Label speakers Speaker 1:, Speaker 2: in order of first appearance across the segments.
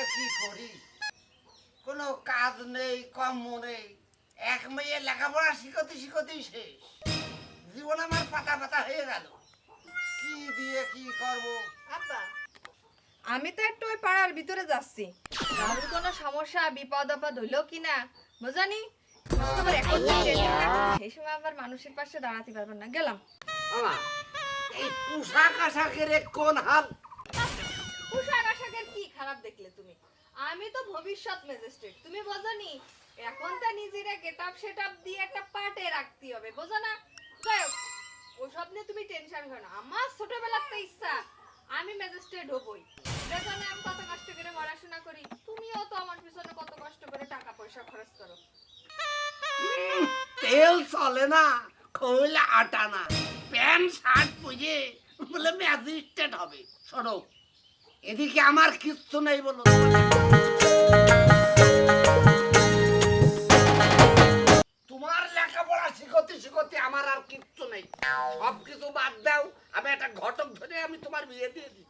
Speaker 1: দিয়ে কি করি, কোনো কাজ নেই, কর্ম নেই। এক মেয়ে লেখাপড়া শিখতেই শেষ, জীবন আমার পাতা পাতা হয়ে গেল। কি দিয়ে কি করব?
Speaker 2: আব্বা, আমি তো একটু ওই পাড়ার ভিতরে যাচ্ছি, কারোর কোনো সমস্যা বিপদ আপদ হইলো কিনা বুঝানি। তোমার এখন সেই সময় আবার মানুষের পাশে দাঁড়াতে পারবেন না, গেলাম।
Speaker 1: আমা, এই পোশাক আশাকের কোন হাল?
Speaker 2: পোশাক আশাকের কি খারাপ দেখলে তুমি? আমি তো ভবিষ্যৎ ম্যাজিস্ট্রেট, তুমি বোঝনি? এখন তো নিজেরা গেটআপ সেটআপ দিয়ে একটা পার্টে রাখতে হবে, বোঝো না? যাই হোক, ওসব নিয়ে তুমি টেনশন করো না। আমার ছোটবেলাতে ইচ্ছা আমি ম্যাজিস্ট্রেট হবই। দেখো না আমি কত কষ্ট করে পড়াশোনা করি, তুমিও তো আমার পিছনে কত কষ্ট করে টাকা পয়সা খরচ করো।
Speaker 1: তেল চলে না, খইলে আটা না। প্যান্ট শার্ট পরে বলে ম্যাজিস্ট্রেট হবে। শোনো, এদিকে আমার কিচ্ছু নেই বলো। তোমার লেখাপড়া শিখতে আমার আর কিচ্ছু নেই। সব কিছু বাদ দাও, আমি একটা ঘটক ধরে আমি তোমার বিয়ে দিয়ে দিই।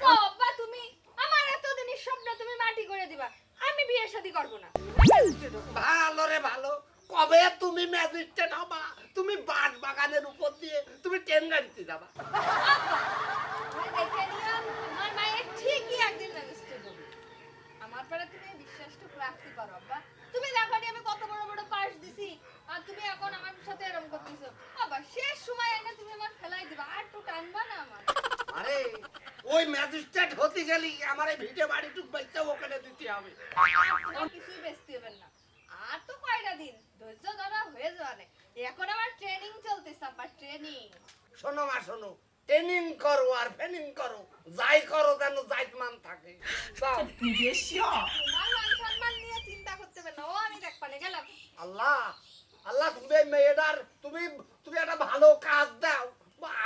Speaker 2: বাবা, তুমি আমার এতদিনের স্বপ্ন তুমি মাটি করে দিবা। আমি বিয়ে শাদী করব না।
Speaker 1: ভালো রে ভালো, কবে তুমি ম্যাজিস্ট্রেট হবা? তুমি বাঁশ বাগানের উপর দিয়ে তুমি ট্রেন গাড়িতে যাবা।
Speaker 2: দেখে নিও, আমার মায়ের ঠিকই একদিন ম্যাজিস্ট্রেট হবে। আমার পরে তুমি বিশ্বাসটুকু রাখতে পারো আব্বা। তুমি দেখো নি আমি কত বড় বড় পাস দিছি, আর তুমি এখন আমার সাথে এরকম করতেছো। বাবা, শেষ সময় এনে তুমি আমার ফেলাই দিবা, আর একটু টানবা না আমার।
Speaker 1: আরে ওই ম্যাজিস্ট্রেট হতে গেলে আমার এই ভিটে বাড়িটুক বাইতে ওখানে দিতে হবে।
Speaker 2: তোমার কিছুই বেচতে হবে না। আর তো কয়টা দিন ধৈর্য ধরা হয়ে যাবে। এখন আমার ট্রেনিং চলতেছে, আব্বা, ট্রেনিং।
Speaker 1: শোনো মা শোনো, ট্রেনিং করো আর ফেনিং করো, যাই করো যেন জাইতমান থাকে। যাও।
Speaker 2: তোমার মান সম্মান নিয়ে চিন্তা করতে হবে না, ও আমি দেখবানে গেলাম।
Speaker 1: আল্লাহ আল্লাহ, তুমি এই মেয়েটার তুমি তুমি একটা ভালো কাজ দাও,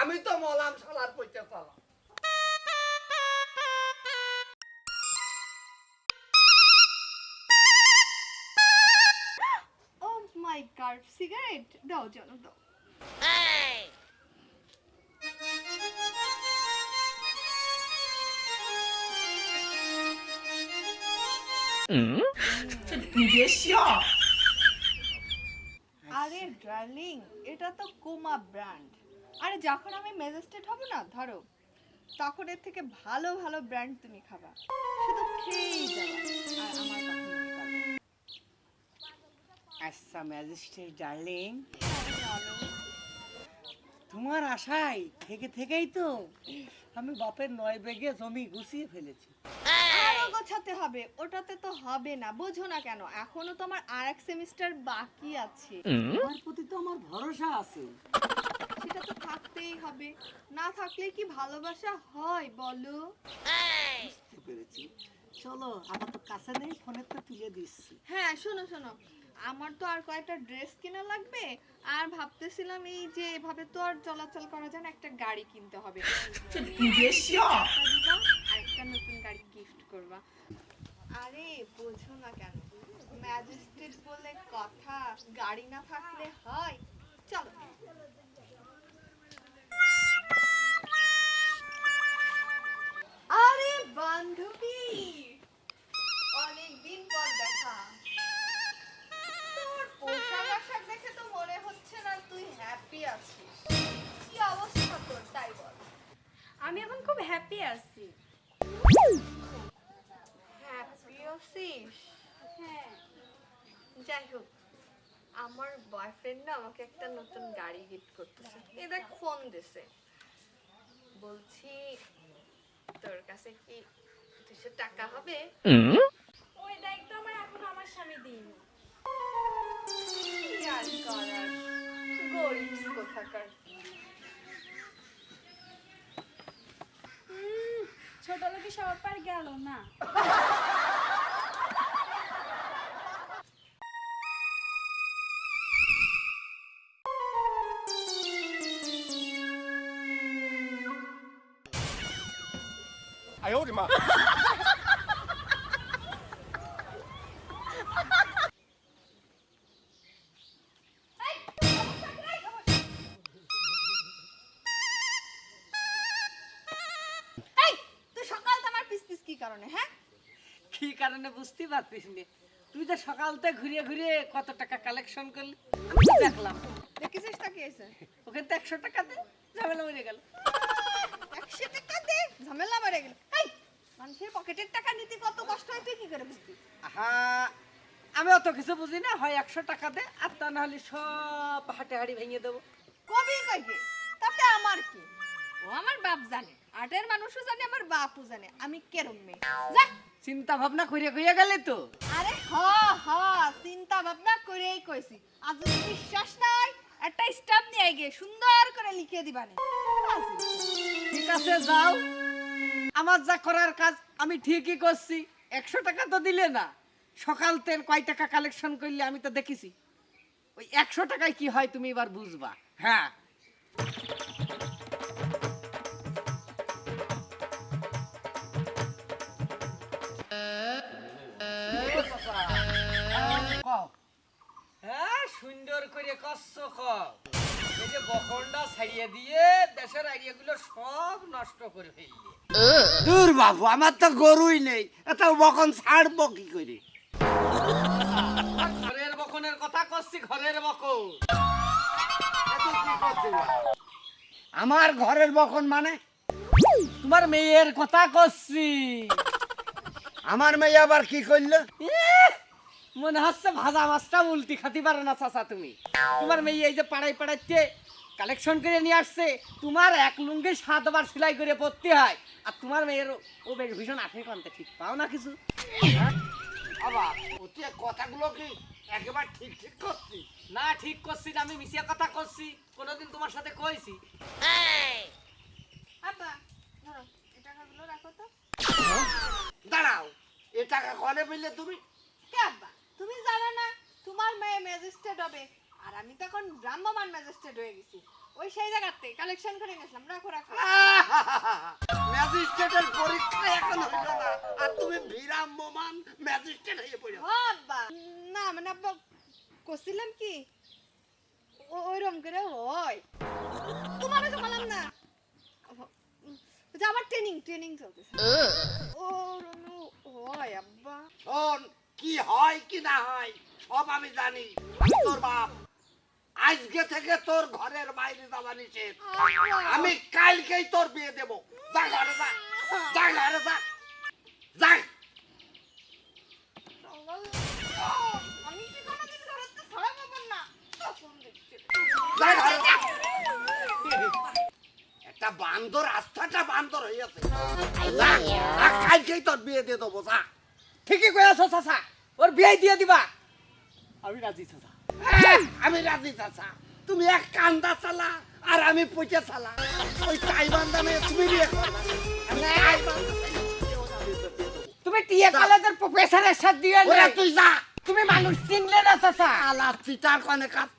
Speaker 1: আমি তো মলাম শালার পয়সা চালাম।
Speaker 2: ও মাই গড, সিগারেট দাও জানো দাও। আরে ডার্লিং, এটা তো কোমা ব্র্যান্ড। আরে যখন আমি ম্যাজিস্ট্রেট হব না, ধরো, তখন এর থেকে ভালো ভালো ব্র্যান্ড তুমি খাবা, শুধু খেয়েই যাবা আর আমার কথা মনে করবে।
Speaker 3: আচ্ছা ম্যাজিস্ট্রেট ডার্লিং, তোমার আশায় থেকেই তো আমি বাপের 9 বিঘে জমি গুছিয়ে ফেলেছি।
Speaker 2: আরো গোছাতে হবে, ওটাতে তো হবে না, বোঝো না কেন? এখনো তো আমার আরেক সেমিস্টার বাকি আছে।
Speaker 3: তোমার প্রতি তো আমার ভরসা আছে।
Speaker 2: সেটা তো থাকতেই হবে, না থাকলে কি ভালোবাসা হয় বলো?
Speaker 3: বুঝতে পেরেছি, চলো আমার তো কাছে নেই, ফোনে তো তুলে দিচ্ছি।
Speaker 2: হ্যাঁ, শোনো শোনো, আমার তো আর কয়েকটা ড্রেস কেনা লাগবে, আর ভাবতেছিলাম এই যে এভাবে তো আর চলাচল করা যায় না, একটা গাড়ি কিনতে হবে। আর একটা নতুন গাড়ি গিফট করবা। আরে বোঝো না কেন, ম্যাজিস্ট্রেট বলে কথা, গাড়ি না থাকলে হয়? চলো। আরে বান্ধবী, অনেকদিন পর দেখা। তোর পোশাক আশাক দেখে তো মনে হচ্ছে না তুই হ্যাপি আছিস। কি অবস্থা তোর, তাই বল।
Speaker 4: আমি এখন খুব হ্যাপি আছি।
Speaker 2: হ্যাপি আছিস?
Speaker 4: হ্যাঁ,
Speaker 2: যাই হোক, আমার বয়ফ্রেন্ড না আমাকে একটা নতুন গাড়ি গিফট করতেছে। এই দেখ ফোন দিছে, বলছি তোর কাছে কি 200 টাকা হবে?
Speaker 4: ওই দায়িত্ব আমার এখনো আমার স্বামী দিইনি।
Speaker 2: কি আর করার, গরিব কোথাকার।
Speaker 4: ছোট লোকের সবার পার গেল না।
Speaker 2: এই, তুই সকাল থেকে আমার পিস পিস কি কারণে? হ্যাঁ,
Speaker 3: কি কারণে বুঝতে পারতিস নি? তুই তো সকালতে ঘুরিয়ে ঘুরিয়ে কত টাকা কালেকশন করলি আমি তো দেখলাম।
Speaker 2: দেখেছিস তা কি হয়েছে?
Speaker 3: ওখানে তো 100 টাকা দে, ঝামেলা মরে গেল।
Speaker 2: 100 টাকা দে, ঝামেলা বেড়ে গেল। এই, মানুষের পকেটের টাকা নিতে কত কষ্ট হয় তুই কি করে বুঝবি?
Speaker 3: আহা, আমি অত কিছু বুঝি না, হয় 100 টাকা দে আর তা না হলে সব হাটে হাড়ি ভেঙে দেবো।
Speaker 2: কবি কইবে, তাতে আমার কি? ও আমার বাপ জানে, আটের মানুষও জানে, আমার বাপও জানে আমি কেরম মেয়ে। যা,
Speaker 3: চিন্তা ভাবনা করিয়া করিয়া গেলে তো।
Speaker 2: আরে হ চিন্তা ভাবনা করেই কইছি। আজ যদি বিশ্বাস নাই একটা স্টাম্প নিয়ে গিয়ে সুন্দর করে লিখে দিবানে।
Speaker 3: ঠিক আছে যাও, আমার যা করার কাজ আমি ঠিকই করছি। 100 টাকা তো দিলে না, সকাল তেল কয় টাকা কালেকশন করলে আমি তো দেখেছি। ওই 100 টাকায় কি হয় তুমি এবার বুঝবা। হ্যাঁ, হ্যাঁ সুন্দর করে কষ্ট কর। এই যে বখনটা ছাড়িয়ে দিয়ে দেশের আইডিয়াগুলো সব নষ্ট করে ফেললি।
Speaker 1: দূর বাবু, আমার তো গরুই নেই, এত বকন ছাড়বো কি করে?
Speaker 3: ঘরের বখনের কথা করছি, ঘরের বকন।
Speaker 1: এত কি করছিস? আমার ঘরের বকন মানে?
Speaker 3: তোমার মেয়ের কথা করছি।
Speaker 1: আমার মেয়ে আবার কি করলো?
Speaker 3: ইহ, মনে হচ্ছে ভাজা মাছটা উল্টি খাতি পারো না চাচা তুমি। তোমার মেয়ে এই যে পাড়ায় পাড়াইতে কালেকশন করে নিয়ে আসছে, তোমার এক লুঙ্গি 7 বার সেলাই করে পড়তে হয়। আর তোমার মেয়ের ও বেশ ভীষণ আঠে কানতে, ঠিক পাও না কিছু?
Speaker 1: আবার ওতে কথাগুলো কি একেবারে ঠিক ঠিক করছি?
Speaker 3: না ঠিক করছি না, আমি মিশিয়া কথা করছি। কোনোদিন তোমার সাথে কইছি?
Speaker 2: আব্বা, ধরো এই টাকাগুলো রাখো তো।
Speaker 1: দাঁড়াও, এ টাকা কনে পেলে তুমি?
Speaker 2: কে আব্বা, তুমি জানো না তোমার মেয়ে ম্যাজিস্ট্রেট হবে আর আমি তো এখন ভ্রাম্যমাণ ম্যাজিস্ট্রেট হয়ে গেছি। ওই সেই জায়গাতে কালেকশন করে গেছিলাম। রাখো রাখো।
Speaker 1: ম্যাজিস্ট্রেটের পরীক্ষা এখন হইল না, আর তুমি বিরাম্যমান ম্যাজিস্ট্রেট হয়ে পড়ো।
Speaker 2: ও আব্বা, না মানে আব্বা কছিলাম কি ওইরকম করে হয়। তোমার তো বললাম না যে আমার ট্রেনিং চলতেছে। ওরকম হয় আব্বা।
Speaker 1: শোন, কি হয় কি না হয় সব আমি জানি। আমি তোর বাপ, আজকে থেকে তোর ঘরের বাইরে যাওয়া নিষেধ। আমি কালকেই তোর বিয়ে দেব। যা ঘরে যা, যা ঘরে যা, যা।
Speaker 2: আমি কি কোনোদিন ঘরেতে ছাড়া পাবো না? তখন দেখছি।
Speaker 1: যা ঘরে যা। একটা বান্দর, রাস্তাটা বান্দর হইয়াছে। যা, যা, কালকেই তোর বিয়ে দিয়ে দেবো, যা।
Speaker 3: ঠিকই কইছো চাচা, ওর বিয়ে দিয়ে দিবা। আমি রাজি চাচা।
Speaker 1: আমি রাজি চাচা। তুমি এক কান্দা চালা আর আমি পয়সা চালা। ওই টাইবান্দা মেয়ে তুমি বিয়ে করবা। আমি টাইবান্দা
Speaker 3: তুমি টিএ কলেজের প্রফেসরের সাথে দিয়ে
Speaker 1: ওরা তুই যা।
Speaker 3: তুমি মানুষ চিনলে না চাচা।
Speaker 1: আলা চিটার কনে কাজ